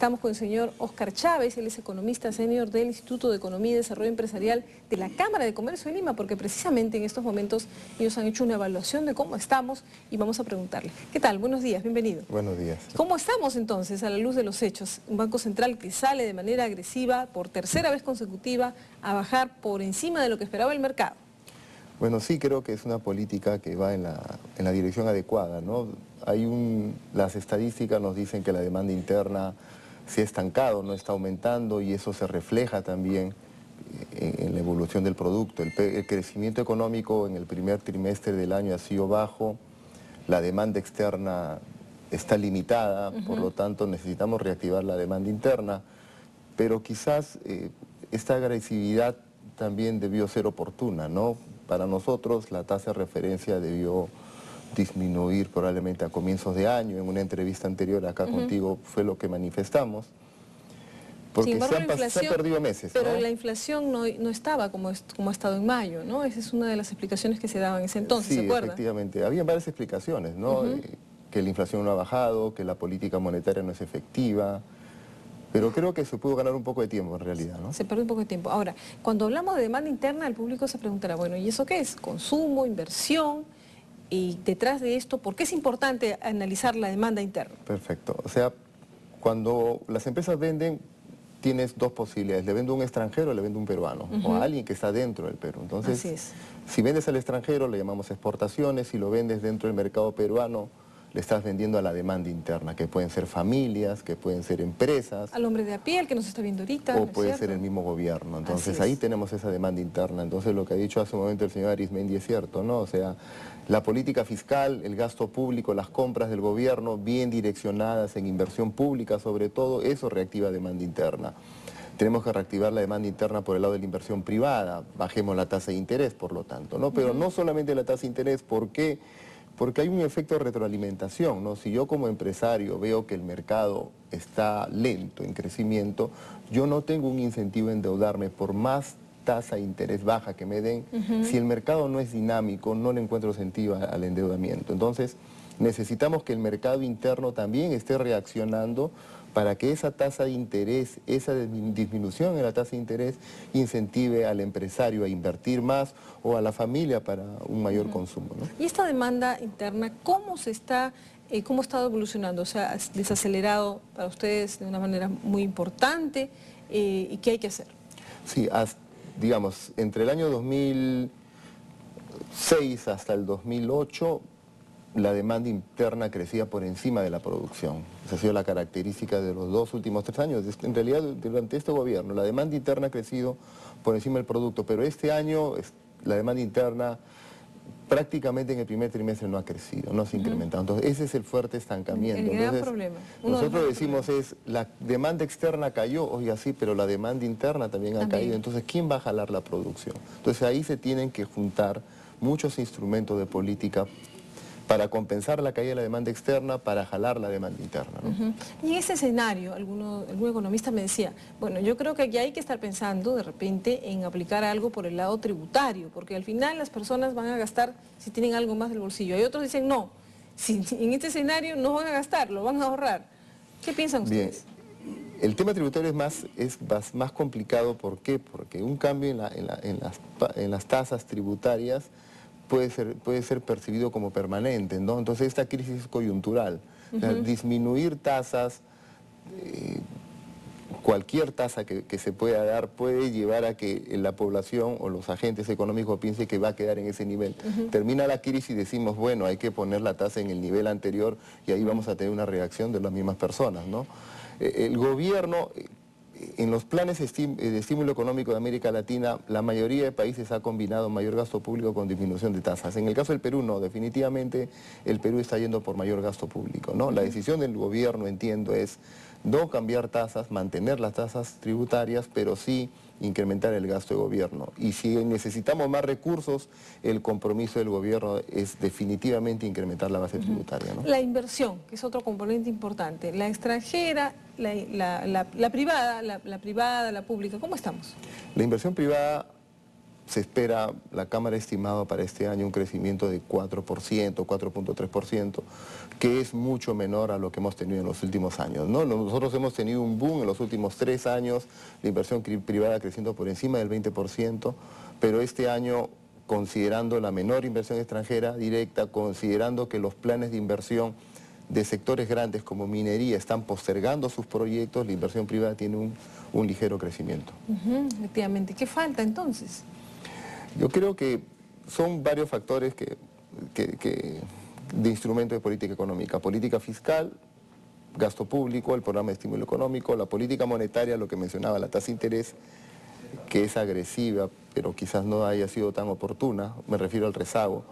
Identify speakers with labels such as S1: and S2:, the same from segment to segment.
S1: Estamos con el señor Óscar Chávez, él es economista senior del Instituto de Economía y Desarrollo Empresarial de la Cámara de Comercio de Lima, porque precisamente en estos momentos ellos han hecho una evaluación de cómo estamos y vamos a preguntarle. ¿Qué tal? Buenos días, bienvenido.
S2: Buenos días.
S1: ¿Cómo estamos entonces a la luz de los hechos? Un Banco Central que sale de manera agresiva por tercera vez consecutiva a bajar por encima de lo que esperaba el mercado.
S2: Bueno, sí creo que es una política que va en la dirección adecuada, ¿no? Las estadísticas nos dicen que la demanda interna se ha estancado, no está aumentando y eso se refleja también en la evolución del producto. El crecimiento económico en el primer trimestre del año ha sido bajo, la demanda externa está limitada, por lo tanto necesitamos reactivar la demanda interna, pero quizás esta agresividad también debió ser oportuna, ¿no? Para nosotros la tasa de referencia debió disminuir probablemente a comienzos de año. En una entrevista anterior acá contigo fue lo que manifestamos. Porque se han perdido meses,
S1: pero
S2: ¿no?
S1: La inflación no estaba como ha estado en mayo, ¿no? Esa es una de las explicaciones que se daban en ese entonces,
S2: sí,
S1: ¿se acuerda?
S2: Efectivamente. Había varias explicaciones, ¿no? Que la inflación no ha bajado, que la política monetaria no es efectiva. Pero creo que se pudo ganar un poco de tiempo en realidad, ¿no?
S1: Se perdió un poco de tiempo. Ahora, cuando hablamos de demanda interna, el público se preguntará, bueno, ¿y eso qué es? Consumo, inversión, y detrás de esto, ¿por qué es importante analizar la demanda interna?
S2: Perfecto. O sea, cuando las empresas venden, tienes dos posibilidades. Le vendo a un extranjero o le vendo a un peruano, o a alguien que está dentro del Perú. Entonces,
S1: así es.
S2: Si vendes al extranjero, le llamamos exportaciones. Si lo vendes dentro del mercado peruano, le estás vendiendo a la demanda interna, que pueden ser familias, que pueden ser empresas.
S1: Al hombre de a pie, el que nos está viendo ahorita.
S2: O puede ser el mismo gobierno. Entonces ahí tenemos esa demanda interna. Entonces lo que ha dicho hace un momento el señor Arismendi es cierto, ¿no? O sea, la política fiscal, el gasto público, las compras del gobierno, bien direccionadas en inversión pública sobre todo, eso reactiva demanda interna. Tenemos que reactivar la demanda interna por el lado de la inversión privada, bajemos la tasa de interés, por lo tanto, ¿no? Pero no solamente la tasa de interés, ¿por qué? Porque hay un efecto de retroalimentación, ¿no? Si yo como empresario veo que el mercado está lento en crecimiento, yo no tengo un incentivo a endeudarme por más tasa de interés baja que me den. Si el mercado no es dinámico, no le encuentro sentido al endeudamiento. Entonces, necesitamos que el mercado interno también esté reaccionando para que esa tasa de interés, esa disminución en la tasa de interés, incentive al empresario a invertir más o a la familia para un mayor consumo, ¿no?
S1: ¿Y esta demanda interna cómo ha estado evolucionando? O sea, ¿ha desacelerado para ustedes de una manera muy importante? ¿Y qué hay que hacer?
S2: Sí, digamos, entre el año 2006 hasta el 2008, la demanda interna crecía por encima de la producción. Esa ha sido la característica de los dos últimos 3 años. En realidad, durante este gobierno, la demanda interna ha crecido por encima del producto, pero este año la demanda interna prácticamente en el primer trimestre no ha crecido, no se ha incrementado. Entonces, ese es el fuerte estancamiento.
S1: El gran problema.
S2: Nosotros decimos la demanda externa cayó, oiga sí, pero la demanda interna también ha caído. Entonces, ¿quién va a jalar la producción? Entonces, ahí se tienen que juntar muchos instrumentos de política para compensar la caída de la demanda externa, para jalar la demanda interna, ¿no?
S1: Y en ese escenario, algún economista me decía, bueno, yo creo que aquí hay que estar pensando de repente en aplicar algo por el lado tributario, porque al final las personas van a gastar si tienen algo más del bolsillo. Y otros dicen, no, si en este escenario no van a gastar, lo van a ahorrar. ¿Qué piensan ustedes?
S2: Bien. El tema tributario es más complicado, ¿por qué? Porque un cambio en las tasas tributarias puede ser percibido como permanente, ¿no? Entonces esta crisis es coyuntural. O sea, disminuir tasas, cualquier tasa que se pueda dar puede llevar a que la población o los agentes económicos piensen que va a quedar en ese nivel. Termina la crisis y decimos, bueno, hay que poner la tasa en el nivel anterior y ahí vamos a tener una reacción de las mismas personas, ¿no? El gobierno, en los planes de estímulo económico de América Latina, la mayoría de países ha combinado mayor gasto público con disminución de tasas. En el caso del Perú, no, definitivamente el Perú está yendo por mayor gasto público, ¿no? La decisión del gobierno, entiendo, es no cambiar tasas, mantener las tasas tributarias, pero sí incrementar el gasto de gobierno. Y si necesitamos más recursos, el compromiso del gobierno es definitivamente incrementar la base tributaria, ¿no?
S1: La inversión, que es otro componente importante, la extranjera, la privada, la pública, ¿cómo estamos?
S2: La inversión privada se espera, la Cámara ha estimado para este año un crecimiento de 4%, 4.3%, que es mucho menor a lo que hemos tenido en los últimos años, ¿no? Nosotros hemos tenido un boom en los últimos 3 años, la inversión privada creciendo por encima del 20%, pero este año, considerando la menor inversión extranjera directa, considerando que los planes de inversión de sectores grandes como minería están postergando sus proyectos, la inversión privada tiene un ligero crecimiento.
S1: Efectivamente. ¿Qué falta entonces?
S2: Yo creo que son varios factores de instrumento de política económica. Política fiscal, gasto público, el programa de estímulo económico, la política monetaria, lo que mencionaba, la tasa de interés, que es agresiva, pero quizás no haya sido tan oportuna, me refiero al rezago,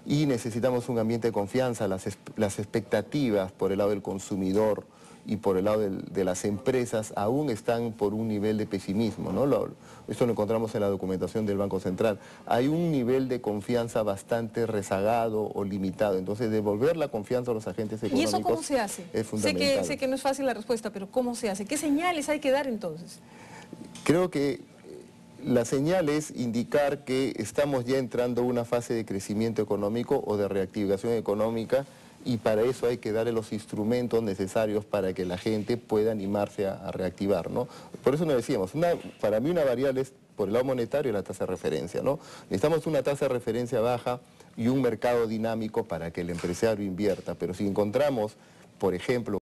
S2: y necesitamos un ambiente de confianza, las expectativas por el lado del consumidor y por el lado de las empresas aún están por un nivel de pesimismo, ¿no? Esto lo encontramos en la documentación del Banco Central. Hay un nivel de confianza bastante rezagado o limitado, entonces devolver la confianza a los agentes económicos.
S1: ¿Y eso cómo se hace?
S2: Es fundamental.
S1: Sé que no es fácil la respuesta, pero ¿cómo se hace? ¿Qué señales hay que dar entonces?
S2: Creo que la señal es indicar que estamos ya entrando a una fase de crecimiento económico o de reactivación económica y para eso hay que darle los instrumentos necesarios para que la gente pueda animarse a reactivar, ¿no? Por eso nos decíamos, para mí una variable es por el lado monetario la tasa de referencia, ¿no? Necesitamos una tasa de referencia baja y un mercado dinámico para que el empresario invierta, pero si encontramos, por ejemplo,